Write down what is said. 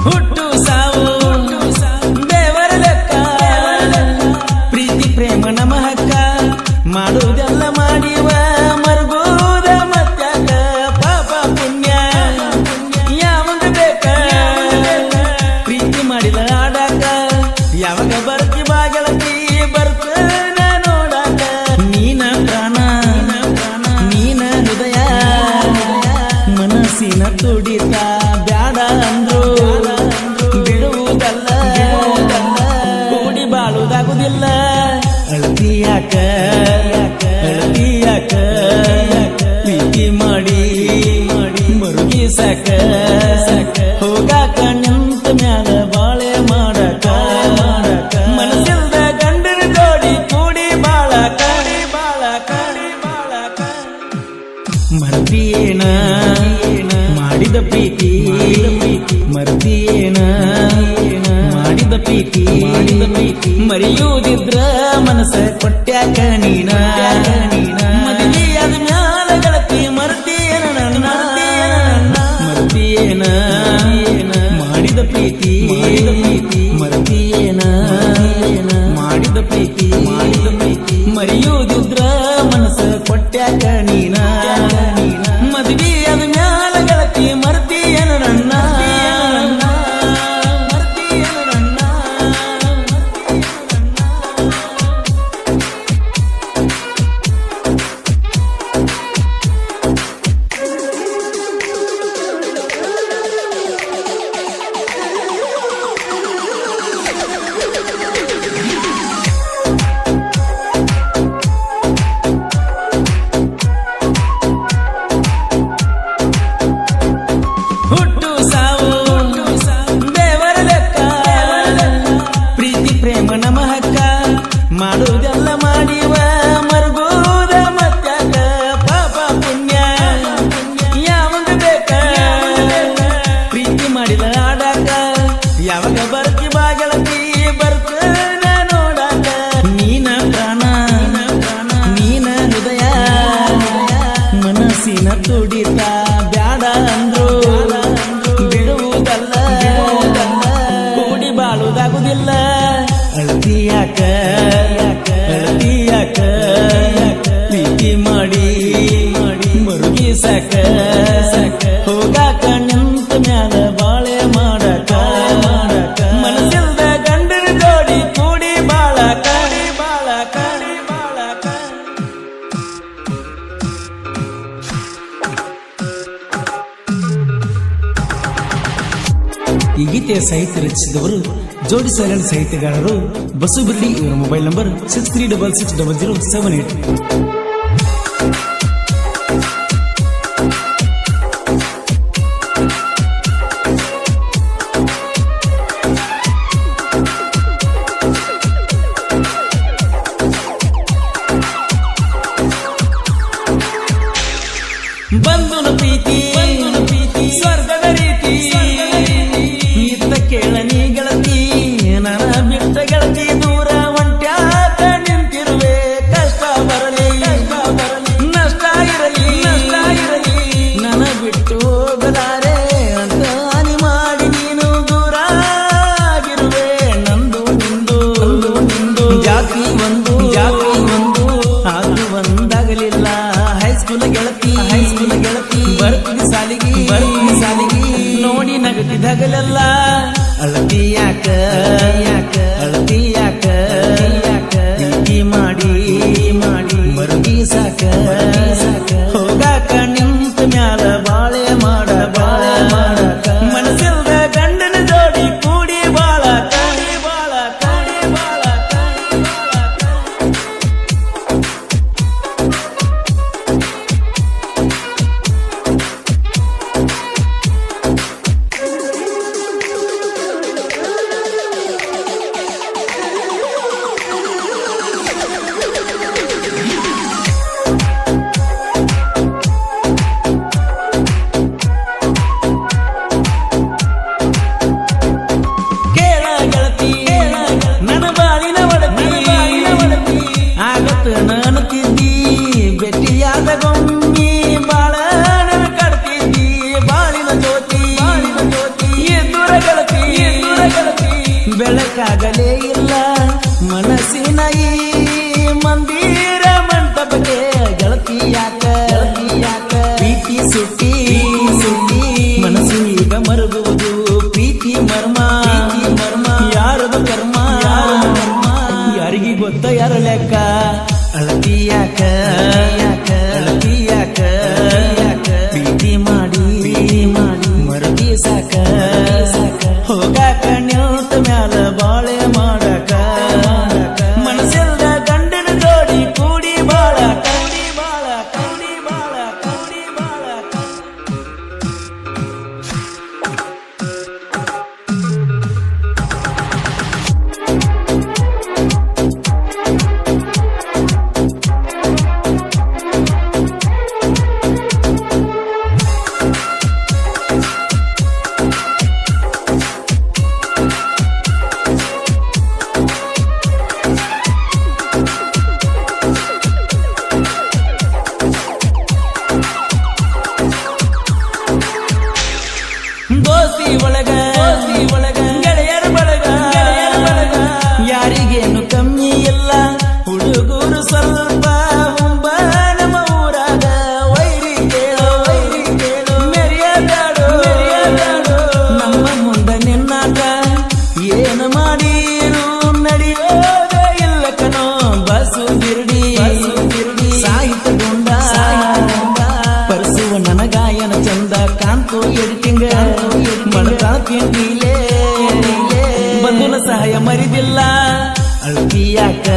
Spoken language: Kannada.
ಹುಟ್ಟು ಸಾವು ದೇವರ ಲೆಕ್ಕ ಪ್ರೀತಿ ಪ್ರೇಮ ನಮ್ಮ ಹಕ್ಕ ಮಾಡುವುದೆಲ್ಲ ಮಾಡಿವ ಮರುಗೋದ ಮತ್ಯಾಕ ಪಾಪ ಪುಣ್ಯ ಯಾವಾಗ ಬೇಕ ಪ್ರೀತಿ ಮಾಡಿದ ಆಡಾಕ ಯಾವಾಗ ಬರ್ತಿ ಬಾಗಳತಿ ಬರ್ತನ ನೋಡಾಕ ನೀನ ಪ್ರಾಣ ನೀನ ಹೃದಯ ಮನಸ್ಸಿನ ತುಡಿತ ಬ್ಯಾಡ ಅಂದ್ರು ಬಿಡುವುದಲ್ಲ ಕೂಡಿ ಬಾಳುವುದಾಗುದಿಲ್ಲ ಅಳತಿಯಾಕ ಪ್ರೀತಿ ಮಾಡಿ ಮರುಗಿಸಾಕ ಹೋಗಾಕ ನಿಂತ ಮ್ಯಾಲ ಬಾಳೆ ಮಾಡಕ ಮನಸ್ಸಿಲ್ದ ಗಂಡನ ಜೋಡಿ ಕೂಡಿ ಬಾಳಕ ಮರ್ತಿಯೇನ ಮಾಡಿದ ಪ್ರೀತಿ ಮರ್ತಿಯೇನ ಮಾಡಿದ ಪ್ರೀತಿ ಮರೆಯುವುದಿದ್ರ ಮನಸ್ಸ ಕೊಟ್ಟ್ಯಾಕ ನೀನ ಮದುವೆಯಾದ ಮ್ಯಾಲ ಗೆಳತಿ ಮರ್ತಿಯೇನ ನನ್ನ ಮರ್ತಿಯೇನ ಮಾಡಿದ ಪ್ರೀತಿ ಮರ್ತಿಯೇನ ಮಾಡಿದ ಪ್ರೀತಿ ಮರೆಯುವುದಿದ್ರ ಮನಸ್ಸ ಕೊಟ್ಟ್ಯಾಕ ನೀನ ಮದುವೆಯಾದ ಮ್ಯಾಲ ಗೆಳತಿ ಮರ್ತಿಯೇನ ನನ್ನ ಹುಟ್ಟು ಸಾವು ದೇವರ ಲೆಕ್ಕ ಪ್ರೀತಿ ಪ್ರೇಮ ನಮ್ಮ ಹಕ್ಕ ಮಾಡುವುದೆಲ್ಲ ಮಾಡಿವ ಮರುಗೋದ ಮತ್ಯಾಕ ಪಾಪ ಪುಣ್ಯ ಯಾವಾಗ ಬೇಕ ಪ್ರೀತಿ ಮಾಡಿದ ಆಡಾಕ ಯಾವಾಗ ಬರ್ತಿ ಬಾಗಳತಿ ಬರ್ತನ ನೋಡಾಕ ನೀನ ಪ್ರಾಣ ನೀನ ಹೃದಯ ಮನಸ್ಸಿನ ತುಡಿತ ಬ್ಯಾಡ ಅಂದ್ರು ಬಿಡುವುದಲ್ಲ ಕೂಡಿ ಬಾಳುವುದಾಗುದಿಲ್ಲ ಅಳತಿಯಾಕ ಪ್ರೀತಿ ಮಾಡಿ ಮರುಗಿಸಾಕ ಹೋಗಾಕ ನಿಂತ ಮ್ಯಾಲ ಬಾಳೆ ಮಾಡಕ ಮನಸ್ಸಿಲ್ದ ಗಂಡನ ಜೋಡಿ ಕೂಡಿ ಬಾಳಕ ಈ ಗೀತೆಯ ಸಾಹಿತ್ಯ ರಚಿಸಿದವರು ಜೋಡಿ ಸೈಲೆಂಟ್ ಸಾಹಿತ್ಯಗಾರರು ಬಸುಬಿರ್ಲಿ. ಇವರ ಮೊಬೈಲ್ ನಂಬರ್ 63660078. ಬಂಧುನ ಪ್ರೀತಿ ಸ್ವರ್ಗದ ರೀತಿ ಇತ್ತ ಕೇಳ ನೀ ಗೆಳತಿ ನನ್ನ ಬಿಟ್ಟ ಗೆಳತಿ ದೂರ ಒಂಟ್ಯಾಕ ನಿಂತಿರುವೆ ಕಷ್ಟ ಬರಲಿ ನಷ್ಟ ಇರಲಿ ನನ್ನ ಬಿಟ್ಟು ಹೋಗಲಾರೆ ಅಂತ ಹಾನಿ ಮಾಡಿ ನೀನು ದೂರ ಆಗಿರುವೆ ನಂದು ನಿಂದು ಜಾತಿ ಒಂದು ಆದ್ರೂ ಒಂದಾಗಲಿಲ್ಲ ಹೈಸ್ಕೂಲ್ ಗೆಳತಿ ಬರ್ತೀನಿ ಸಾಲಿಗಿ ನೋಡಿ ನಗತಿದಾಗಲೆಲ್ಲ ಅಳತಿಯಾಕ ಪ್ರೀತಿ ಮಾಡಿ ಮರುಗಿಸಾಕ ಹೋಗಾಕ ನಿಂತ ಮ್ಯಾಲ ಬಾಳೆ ಮಾಡಕ ಮನಸ್ಸಿಲ್ದ ಗಂಡನ ಜೋಡಿ ಕೂಡಿ ಬಾಳಕ ಪ್ರೀತಿ ಮರ್ಮ ಯಾರದು ಕರ್ಮ ಯಾರಿಗೆ ಗೊತ್ತ ಯಾರ ಲೆಕ್ಕ ಅಳತಿಯಾಕ ಪ್ರೀತಿ ಮಾಡಿ ಮರದಿ ಸಾಕ ಹೋಗಾಕ ನಿಂತ ಮ್ಯಾಲ ಬಾಳೆ ಮಾಡಕ ಮನಸ್ಸಿಲ್ದ ಗಂಡನ ಜೋಡಿ ಕೂಡಿ ಬಾಳ ಕೌಡಿ ಬಾಳ ಕೌಡಿ ಬಾಳ ಕೌಡಿ ಬಾಳ ದೋಸ್ತಿ ಒಳಗ ಗೆಳೆಯರ ಬಳಗ ಯಾರಿಗೇನು ಕಮ್ಮಿ ಇಲ್ಲ ಹುಡುಗರು ಸ್ವಲ್ಪ ಹುಂಬ ನಮ್ಮ ಊರಾಗ ವೈರಿ ಕೇಳೋ ಮೆರಿಯದಾಡು ನಮ್ಮ ಮುಂದ ನಿನ್ನಾಟ ಏನು ಮಾಡೀರು ನಡೆಯೋದ ಇಲ್ಲ ಕಣೋ ಬಸು ಬಿರ್ಡಿ ಸಾಹಿತ್ಯ ಗುಂಡ ಪರಸುವ ನನ್ನ ಗಾಯನ ಚಂದ ಕಾಂತು ಎಡಿಟಿಂಗ್ ಮಳಕಾಕಿಂಡಿಲೇ ಬಂಧುನ ಸಹಾಯ ಮರಿದಿಲ್ಲ ಅಳ್ತಿಯಾಕ